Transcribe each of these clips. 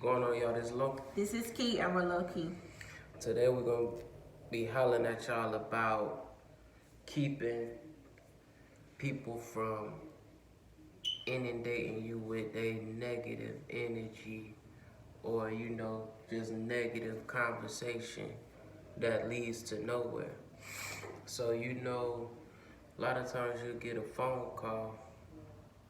Going on, y'all? This Low. This is Key, and we're low key. Today we're gonna be hollering at y'all about keeping people from inundating you with a negative energy or just negative conversation that leads to nowhere. So a lot of times you'll get a phone call,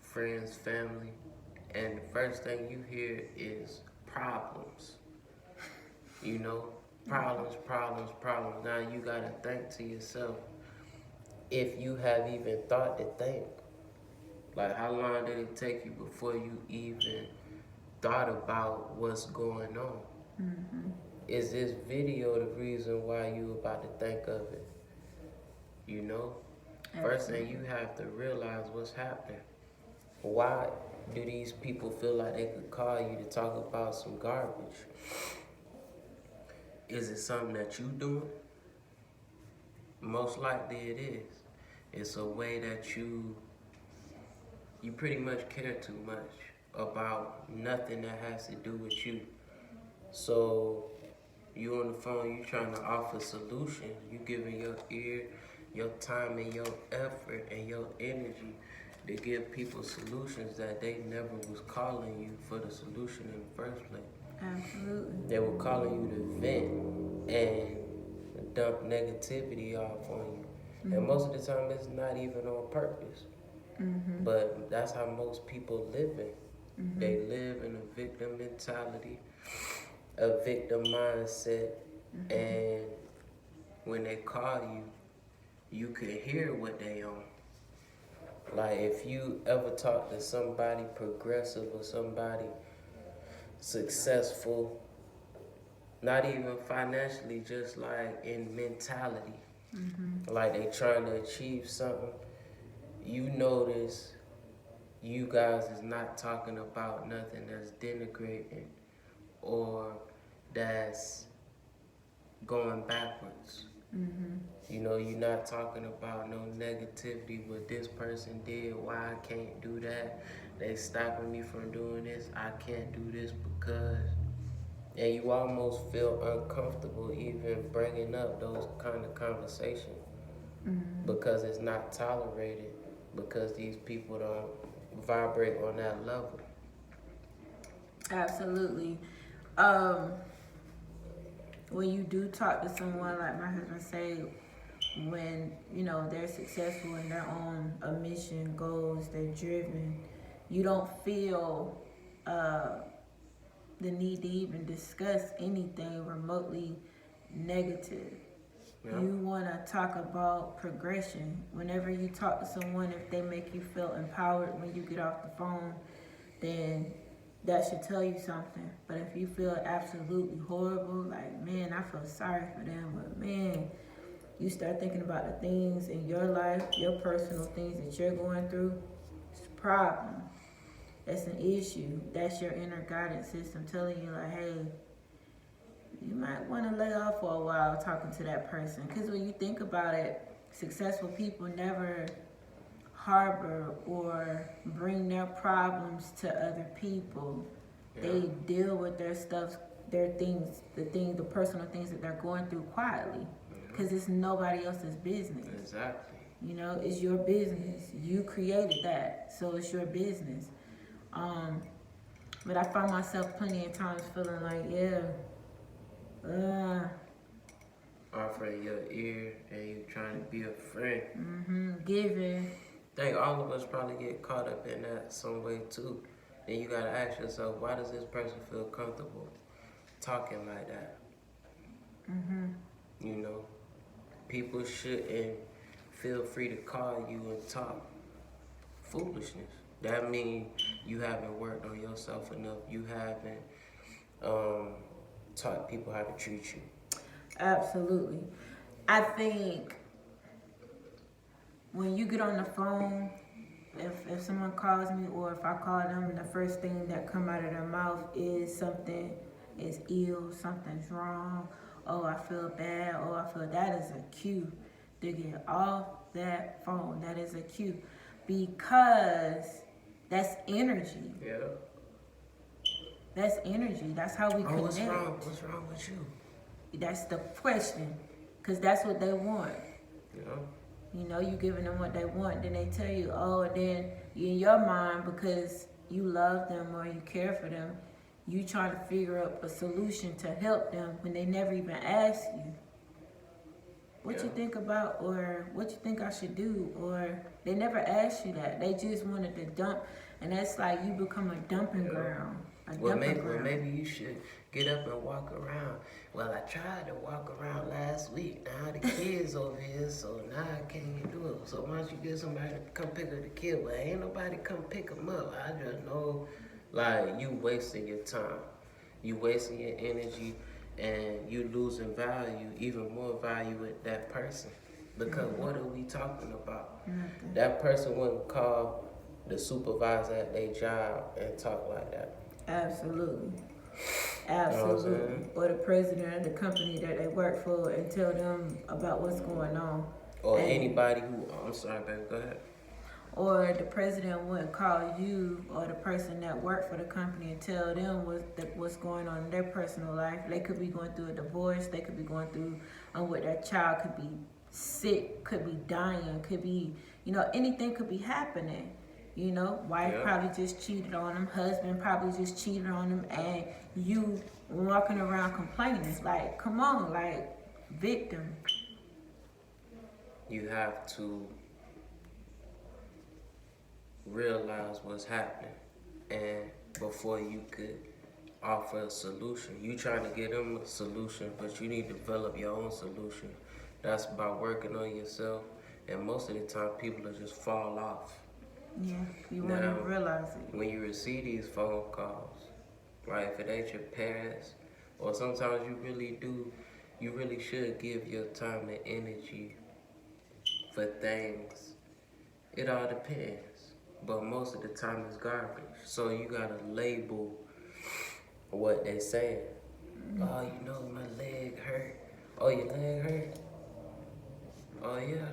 friends, family, and the first thing you hear is problems. You know, problems. Now you gotta think to yourself, if you have even thought to think, like how long did it take you before you even thought about what's going on? Mm-hmm. Is this video the reason why you about to think of it? You know? First thing you have to realize what's happening. Why do these people feel like they could call you to talk about some garbage? Is it something that you doing? Most likely it is. It's a way that you pretty much care too much about nothing that has to do with you. So you on the phone, you trying to offer solutions. You giving your ear, your time, and your effort and your energy to give people solutions that they never was calling you for the solution in the first place. Absolutely. They were calling you to vent and dump negativity off on you. Mm-hmm. And most of the time, it's not even on purpose. Mm-hmm. But that's how most people live in. Mm-hmm. They live in a victim mentality, a victim mindset, and when they call you, you could hear what they on. Like if you ever talk to somebody progressive or somebody successful, not even financially, just like in mentality, like they trying to achieve something, you notice you guys is not talking about nothing that's denigrating or that's going backwards. Mm-hmm. You're not talking about no negativity, what this person did, why I can't do that, they stopping me from doing this, I can't do this because, and you almost feel uncomfortable even bringing up those kind of conversations because it's not tolerated, because these people don't vibrate on that level. Absolutely. When you do talk to someone, like my husband say, when they're successful in their own mission, goals, they're driven, you don't feel the need to even discuss anything remotely negative. Yeah. You want to talk about progression. Whenever you talk to someone, if they make you feel empowered when you get off the phone, then that should tell you something. But if you feel absolutely horrible, like, man, I feel sorry for them, but man, you start thinking about the things in your life, your personal things that you're going through, it's a problem. That's an issue. That's your inner guidance system telling you, like, hey, you might want to lay off for a while talking to that person. Because when you think about it, successful people never harbor or bring their problems to other people. Yeah. They deal with their stuff, their things, the personal things that they're going through quietly. Because it's nobody else's business. Exactly. It's your business. You created that, so it's your business. But I find myself plenty of times feeling like, offering your ear and you trying to be a friend. Giving. I think all of us probably get caught up in that some way too. Then you gotta ask yourself, why does this person feel comfortable talking like that? People shouldn't feel free to call you and talk foolishness. That means you haven't worked on yourself enough. You haven't taught people how to treat you. Absolutely. I think when you get on the phone, if someone calls me or if I call them and the first thing that come out of their mouth is something is ill, something's wrong, oh, I feel bad, oh, I feel, that is a cue to get off that phone. That is a cue because that's energy. Yeah. That's energy. That's how we connect. What's wrong? What's wrong with you? That's the question, because that's what they want. Yeah. You know, you giving them what they want, then they tell you, oh, and then in your mind, because you love them or you care for them, you try to figure out a solution to help them when they never even ask you what you think about, or what you think I should do, or they never asked you that. They just wanted to dump, and that's like you become a dumping ground. Well, maybe you should get up and walk around. Well, I tried to walk around last week. Now the kid's over here, so now I can't do it. So why don't you get somebody to come pick up the kid? Well, ain't nobody come pick him up. I just know, like, you wasting your time. You wasting your energy, and you losing value, even more value with that person. Because what are we talking about? Nothing. That person wouldn't call the supervisor at their job and talk like that. Absolutely. You know what I'm saying? Or the president of the company that they work for and tell them about what's going on. Or anybody who, I'm sorry, baby, go ahead. Or the president wouldn't call you or the person that worked for the company and tell them what's going on in their personal life. They could be going through a divorce. They could be going through what their child could be sick, could be dying, could be, anything could be happening. Wife probably just cheated on him, husband probably just cheated on him, and you walking around complaining. It's like, come on, like, victim. You have to realize what's happening, and before you could offer a solution, you trying to get them a solution, but you need to develop your own solution. That's by working on yourself, and most of the time people will just fall off. Yeah, you want to realize it. When you receive these phone calls, right, if it ain't your parents, or sometimes you really should give your time and energy for things. It all depends, but most of the time it's garbage. So you gotta label what they saying. Oh, my leg hurt. Oh, your leg hurt? Oh, yeah.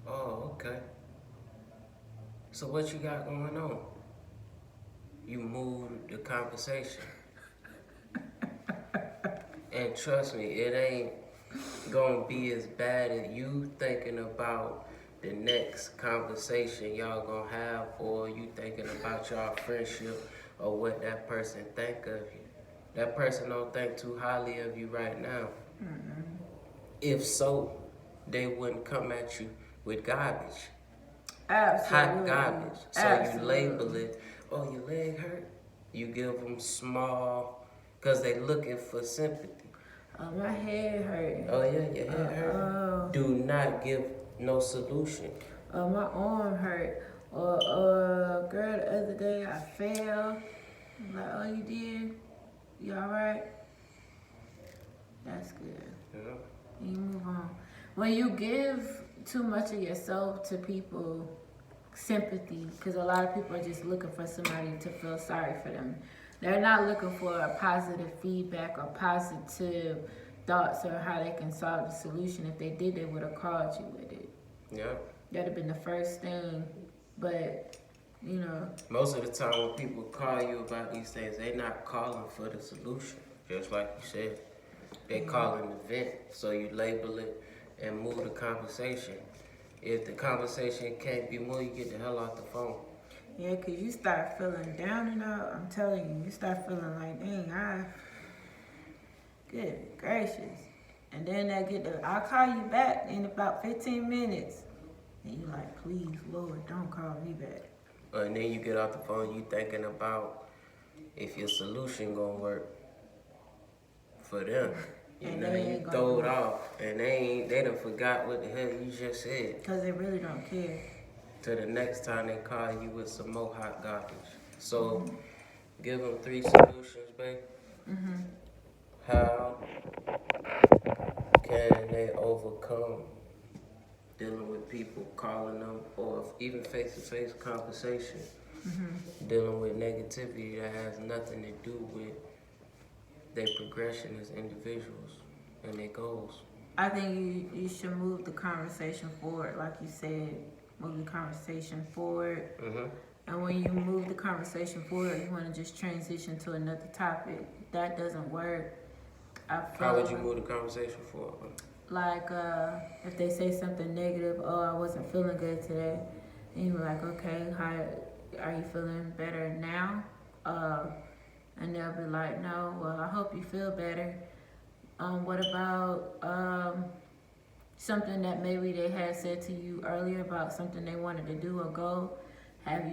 Oh, okay. So what you got going on? You move the conversation. And trust me, it ain't gonna be as bad as you thinking about the next conversation y'all gonna have, or you thinking about y'all friendship, or what that person think of you. That person don't think too highly of you right now. Mm-hmm. If so, they wouldn't come at you with garbage. Absolutely. Hot garbage. So Absolutely. You label it, oh, your leg hurt. You give them small, because they looking for sympathy. Oh, my head hurt. Oh, yeah, your head hurt. Do not give no solution. My arm hurt. Or, girl, the other day I fell. I'm like, oh, you did? You all right? That's good. Yeah. You move on. When you give too much of yourself to people, sympathy, because a lot of people are just looking for somebody to feel sorry for them. They're not looking for a positive feedback or positive thoughts or how they can solve the solution. If they did, they would have called you with it. Yeah. That'd have been the first thing. But, most of the time when people call you about these things, they're not calling for the solution. Just like you said. They calling the vent. So you label it and move the conversation. If the conversation can't be moved, you get the hell off the phone. Yeah, because you start feeling down and out. I'm telling you start feeling like, dang, good gracious. And then I'll call you back in about 15 minutes. And you're like, please, Lord, don't call me back. And then you get off the phone, you thinking about if your solution gonna work for them. You throw it off, and they done forgot what the hell you just said. Because they really don't care. To the next time they call you with some more hot garbage. So, give them 3 solutions, babe. Mm-hmm. How can they overcome dealing with people, calling them, or even face-to-face conversation, dealing with negativity that has nothing to do with their progression as individuals and their goals? I think you should move the conversation forward, like you said. Move the conversation forward, And when you move the conversation forward, you want to just transition to another topic. That doesn't work. How would you move the conversation forward? Like, if they say something negative, oh, I wasn't feeling good today, and you're like, okay, how are you feeling better now? And they'll be like, no, well, I hope you feel better. What about something that maybe they had said to you earlier about something they wanted to do or go? Have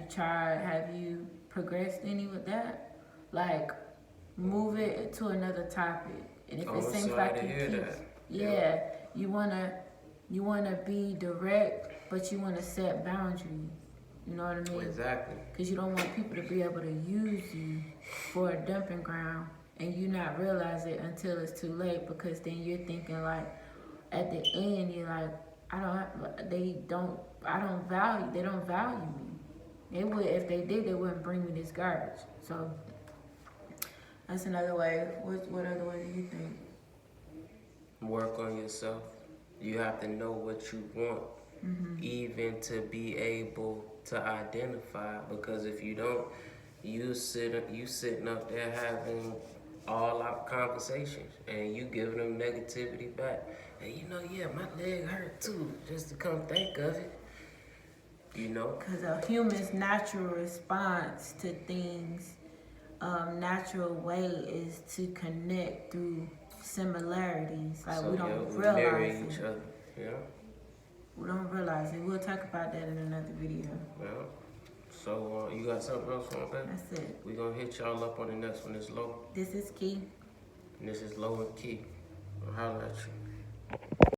you progressed any with that? Like, move it to another topic. And if it seems like you wanna be direct, but you wanna set boundaries. You know what I mean? Exactly. Because you don't want people to be able to use you for a dumping ground, and you not realize it until it's too late. Because then you're thinking like, at the end, you're like, they don't value me. They would, if they did, they wouldn't bring me this garbage. So that's another way. What other way do you think? Work on yourself. You have to know what you want, even to be able to identify. Because if you don't, you sitting up there having all out conversations, and you giving them negativity back. And yeah, my leg hurt too, just to come think of it. Because a human's natural response to things, natural way is to connect through similarities. Like, So we don't we realize mirror it. each other. Yeah. We don't realize it. We'll talk about that in another video. Yeah. So you got something else on that? That's it. We're gonna hit y'all up on the next one. It's Low. This is Key. And this is Low and Key. I'll holler at you.